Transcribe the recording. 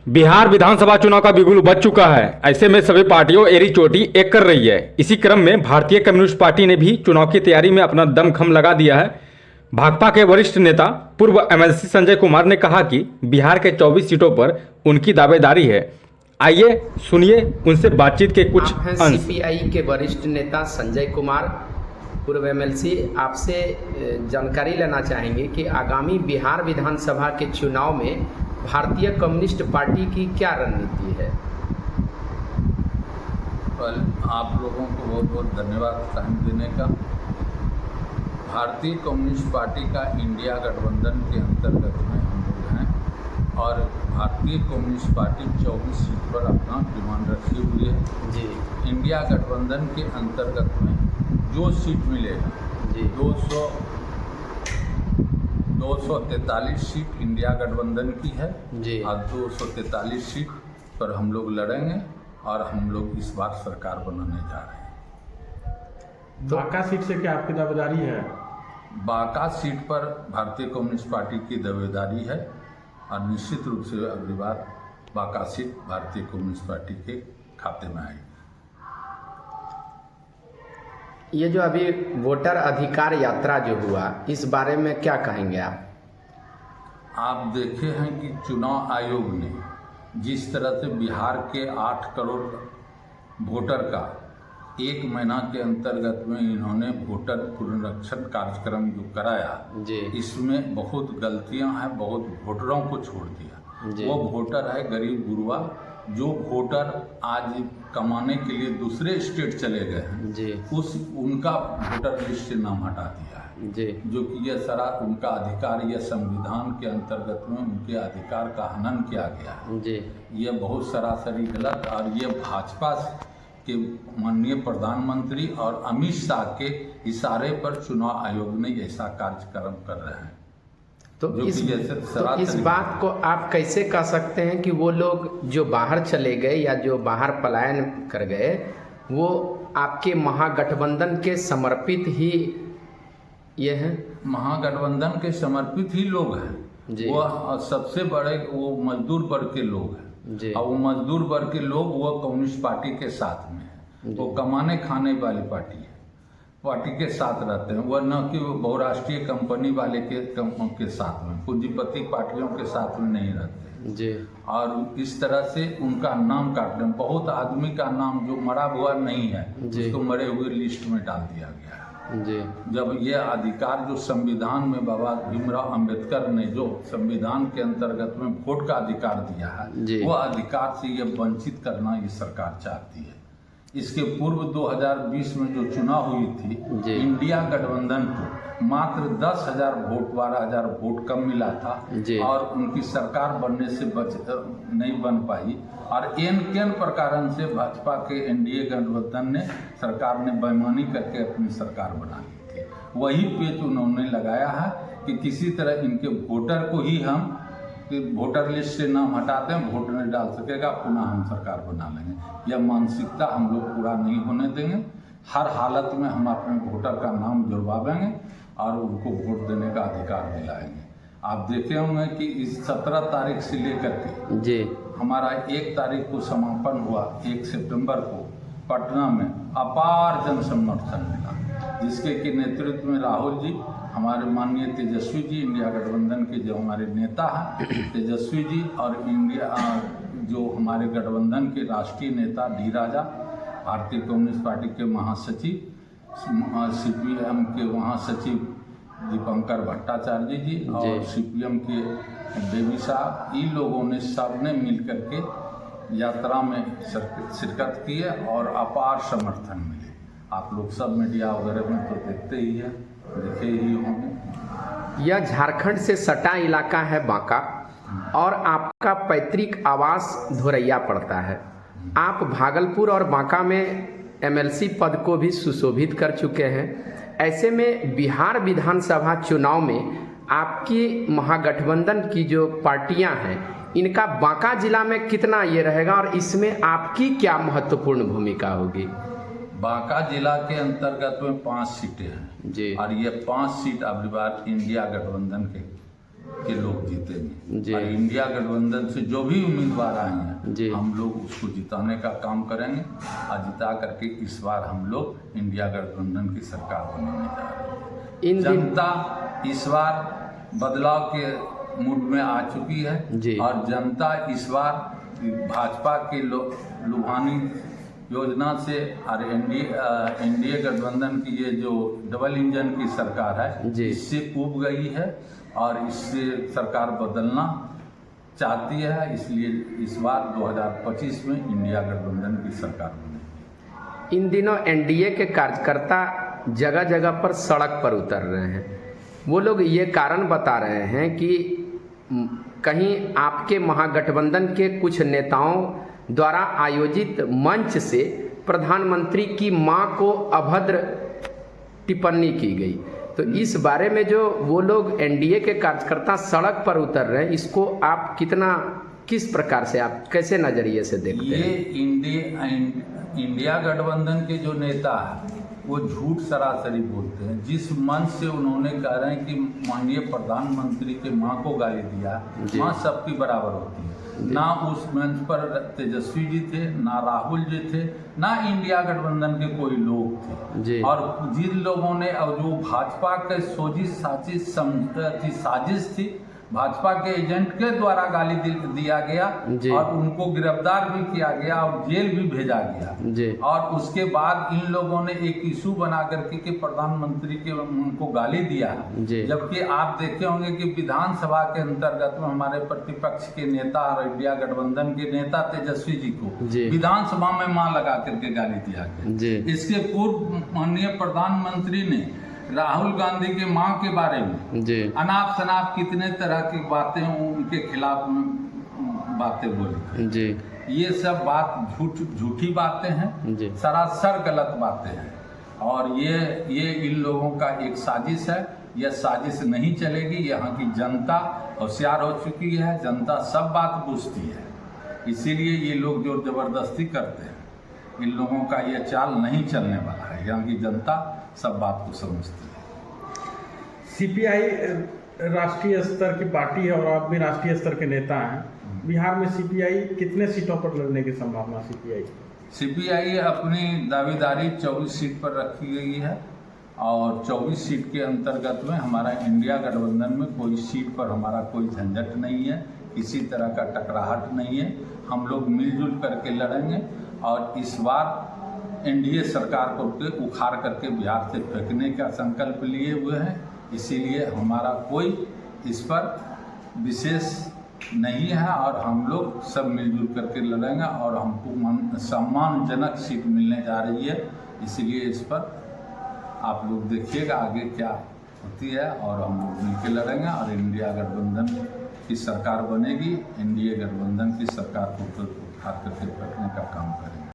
बिहार विधानसभा चुनाव का बिगुल बज चुका है। ऐसे में सभी पार्टियों एड़ी चोटी एक कर रही है। इसी क्रम में भारतीय कम्युनिस्ट पार्टी ने भी चुनाव की तैयारी में अपना दमखम लगा दिया है। भाकपा के वरिष्ठ नेता पूर्व एमएलसी संजय कुमार ने कहा कि बिहार के 24 सीटों पर उनकी दावेदारी है। आइए सुनिए उनसे बातचीत के कुछ अंश। सीपीआई के वरिष्ठ नेता संजय कुमार, पूर्व एमएलसी, आपसे जानकारी लेना चाहेंगे कि आगामी बिहार विधानसभा के चुनाव में भारतीय कम्युनिस्ट पार्टी की क्या रणनीति है। आप लोगों को बहुत बहुत धन्यवाद टाइम देने का। भारतीय कम्युनिस्ट पार्टी का इंडिया गठबंधन के अंतर्गत में हम लोग हैं और भारतीय कम्युनिस्ट पार्टी 24 सीट पर अपना डिमांड रखी हुई है जी। इंडिया गठबंधन के अंतर्गत में जो सीट मिलेगा जी 243 सीट इंडिया गठबंधन की है जी। और 243 सीट पर हम लोग लड़ेंगे और हम लोग इस बार सरकार बनाने जा रहे हैं। बांका सीट से क्या आपकी दावेदारी है? बांका सीट पर भारतीय कम्युनिस्ट पार्टी की दावेदारी है और निश्चित रूप से अगली बार बांका सीट भारतीय कम्युनिस्ट पार्टी के खाते में आएगी। ये जो अभी वोटर अधिकार यात्रा जो हुआ, इस बारे में क्या कहेंगे आप? आप देखे हैं कि चुनाव आयोग ने जिस तरह से बिहार के 8 करोड़ वोटर का 1 महीना के अंतर्गत में इन्होंने वोटर पुनरीक्षण कार्यक्रम जो कराया जी। इसमें बहुत गलतियां हैं, बहुत वोटरों को छोड़ दिया। जी। वो वोटर है गरीब गुरबा, जो वोटर आज कमाने के लिए दूसरे स्टेट चले गए हैं जी। उनका वोटर लिस्ट से नाम हटा दिया है जी। जो कि यह सारा उनका अधिकार, यह संविधान के अंतर्गत में उनके अधिकार का हनन किया गया है जी। यह बहुत सरासरी गलत और ये भाजपा के माननीय प्रधानमंत्री और अमित शाह के इशारे पर चुनाव आयोग ने ऐसा कार्यक्रम कर रहे हैं। तो इस बात को आप कैसे कह सकते हैं कि वो लोग जो बाहर चले गए या जो बाहर पलायन कर गए वो आपके महागठबंधन के समर्पित ही ये हैं? महागठबंधन के समर्पित ही लोग हैं जी। वो सबसे बड़े वो मजदूर वर्ग के लोग हैं जी। और वो मजदूर वर्ग के लोग वो कम्युनिस्ट पार्टी के साथ में है। वो कमाने खाने वाली पार्टी है, पार्टी के साथ रहते हैं। वह न कि वो बहुराष्ट्रीय कंपनी वाले के साथ में, पूंजीपति पार्टियों के साथ में नहीं रहते जी। और इस तरह से उनका नाम काट दें। बहुत आदमी का नाम जो मरा हुआ नहीं है उसको मरे हुए लिस्ट में डाल दिया गया है जी। जब ये अधिकार जो संविधान में बाबा भीमराव अंबेडकर ने जो संविधान के अंतर्गत में वोट का अधिकार दिया है वो अधिकार से ये वंचित करना ये सरकार चाहती है। इसके पूर्व 2020 में जो चुनाव हुई थी इंडिया गठबंधन को मात्र 10,000 वोट 12,000 वोट कम मिला था और उनकी सरकार बनने से नहीं बन पाई और एन प्रकार से भाजपा के एनडीए गठबंधन ने सरकार ने बेईमानी करके अपनी सरकार बना ली थी। वही पेच उन्होंने लगाया है कि किसी तरह इनके वोटर को ही हम वोटर लिस्ट से नाम हटाते हैं, वोट नहीं डाल सकेगा, पुनः हम सरकार बना लेंगे। यह मानसिकता हम लोग पूरा नहीं होने देंगे। हर हालत में हम अपने वोटर का नाम जुड़वाएंगे और उनको वोट देने का अधिकार दिलाएंगे। आप देखे होंगे कि इस 17 तारीख से लेकर के जी हमारा 1 तारीख को समापन हुआ, 1 सितंबर को पटना में अपार जन समर्थन मिला, जिसके कि नेतृत्व में राहुल जी, हमारे माननीय तेजस्वी जी, इंडिया गठबंधन के जो हमारे नेता हैं तेजस्वी जी और इंडिया जो हमारे गठबंधन के राष्ट्रीय नेता डी राजा, भारतीय कम्युनिस्ट पार्टी के महासचिव, सीपीएम के महासचिव दीपंकर भट्टाचार्य जी और सीपीएम के देवी साहब, इन लोगों ने सबने मिलकर के यात्रा में शिरकत की है और अपार समर्थन मिले। आप लोग सब मीडिया वगैरह में तो देखते ही हैं, देखे ही होंगे। यह झारखंड से सटा इलाका है बांका और आपका पैतृक आवास धोरैया पड़ता है। आप भागलपुर और बांका में एमएलसी पद को भी सुशोभित कर चुके हैं। ऐसे में बिहार विधानसभा चुनाव में आपकी महागठबंधन की जो पार्टियां हैं इनका बांका जिला में कितना ये रहेगा और इसमें आपकी क्या महत्वपूर्ण भूमिका होगी? बांका जिला के अंतर्गत में 5 सीटें हैं जी। और ये 5 सीट अगली बार इंडिया गठबंधन के के लोग जीतेंगे। जी। और इंडिया गठबंधन से जो भी उम्मीदवार आए जी। हैं हम लोग उसको जिताने का काम करेंगे और जिता करके इस बार हम लोग इंडिया गठबंधन की सरकार बनाने जा रहे हैं। जनता इस बार बदलाव के मूड में आ चुकी है जी। और जनता इस बार भाजपा के लुभानी योजना से और एनडीए गठबंधन की ये जो डबल इंजन की सरकार है जी। इससे ऊब गई है और इससे सरकार बदलना चाहती है। इसलिए इस बार 2025 में इंडिया गठबंधन की सरकार बनेगी। इन दिनों एनडीए के कार्यकर्ता जगह जगह पर सड़क पर उतर रहे हैं। वो लोग ये कारण बता रहे हैं कि कहीं आपके महागठबंधन के कुछ नेताओं द्वारा आयोजित मंच से प्रधानमंत्री की मां को अभद्र टिप्पणी की गई। तो इस बारे में जो वो लोग एनडीए के कार्यकर्ता सड़क पर उतर रहे हैं, इसको आप किस प्रकार से, आप कैसे नजरिए से देखते हैं? ये इंडिया गठबंधन के जो नेता है वो झूठ सरासरी बोलते हैं। जिस मंच से उन्होंने कह रहे हैं कि माननीय प्रधानमंत्री के मां को गाली दिया, मां सबकी बराबर होती है। ना उस मंच पर तेजस्वी जी थे, ना राहुल जी थे, ना इंडिया गठबंधन के कोई लोग थे। और जिन लोगों ने और जो भाजपा के साजिश थी, भाजपा के एजेंट के द्वारा गाली दिया गया और उनको गिरफ्तार भी किया गया और जेल भी भेजा गया। और उसके बाद इन लोगों ने एक इशू बना करके कि प्रधानमंत्री के उनको गाली दिया। जबकि आप देखे होंगे कि विधानसभा के अंतर्गत में हमारे प्रतिपक्ष के नेता और इंडिया गठबंधन के नेता तेजस्वी जी को विधानसभा में मां लगा करके गाली दिया गया। इसके पूर्व माननीय प्रधानमंत्री ने राहुल गांधी के मां के बारे में अनाप शनाप कितने तरह की बातें उनके खिलाफ बातें बोली। ये सब बात झूठी बातें हैं, सरासर गलत बातें हैं। और ये इन लोगों का एक साजिश है। यह साजिश नहीं चलेगी। यहाँ की जनता होशियार हो चुकी है, जनता सब बात पूछती है। इसीलिए ये लोग जो जबरदस्ती करते हैं, इन लोगों का ये चाल नहीं चलने वाला है। यहाँ की जनता सब बात को समझती है। सीपीआई राष्ट्रीय स्तर की पार्टी है और आप भी राष्ट्रीय स्तर के नेता हैं। बिहार में सीपीआई कितने सीटों पर लड़ने की संभावना? सीपीआई अपनी दावेदारी 24 सीट पर रखी गई है और 24 सीट के अंतर्गत में हमारा इंडिया गठबंधन में कोई सीट पर हमारा कोई झंझट नहीं है, किसी तरह का टकराहट नहीं है। हम लोग मिलजुल करके लड़ेंगे और इस बार एनडीए सरकार को उखाड़ करके बिहार से फेंकने का संकल्प लिए हुए हैं। इसीलिए हमारा कोई इस पर विशेष नहीं है और हम लोग सब मिलजुल करके लड़ेंगे और हमको सम्मानजनक सीट मिलने जा रही है। इसीलिए इस पर आप लोग देखिएगा आगे क्या होती है और हम लोग मिलकर लड़ेंगे और इंडिया गठबंधन की सरकार बनेगी। एनडीए गठबंधन की सरकार को उखाड़ करके फेंकने का काम करेंगे।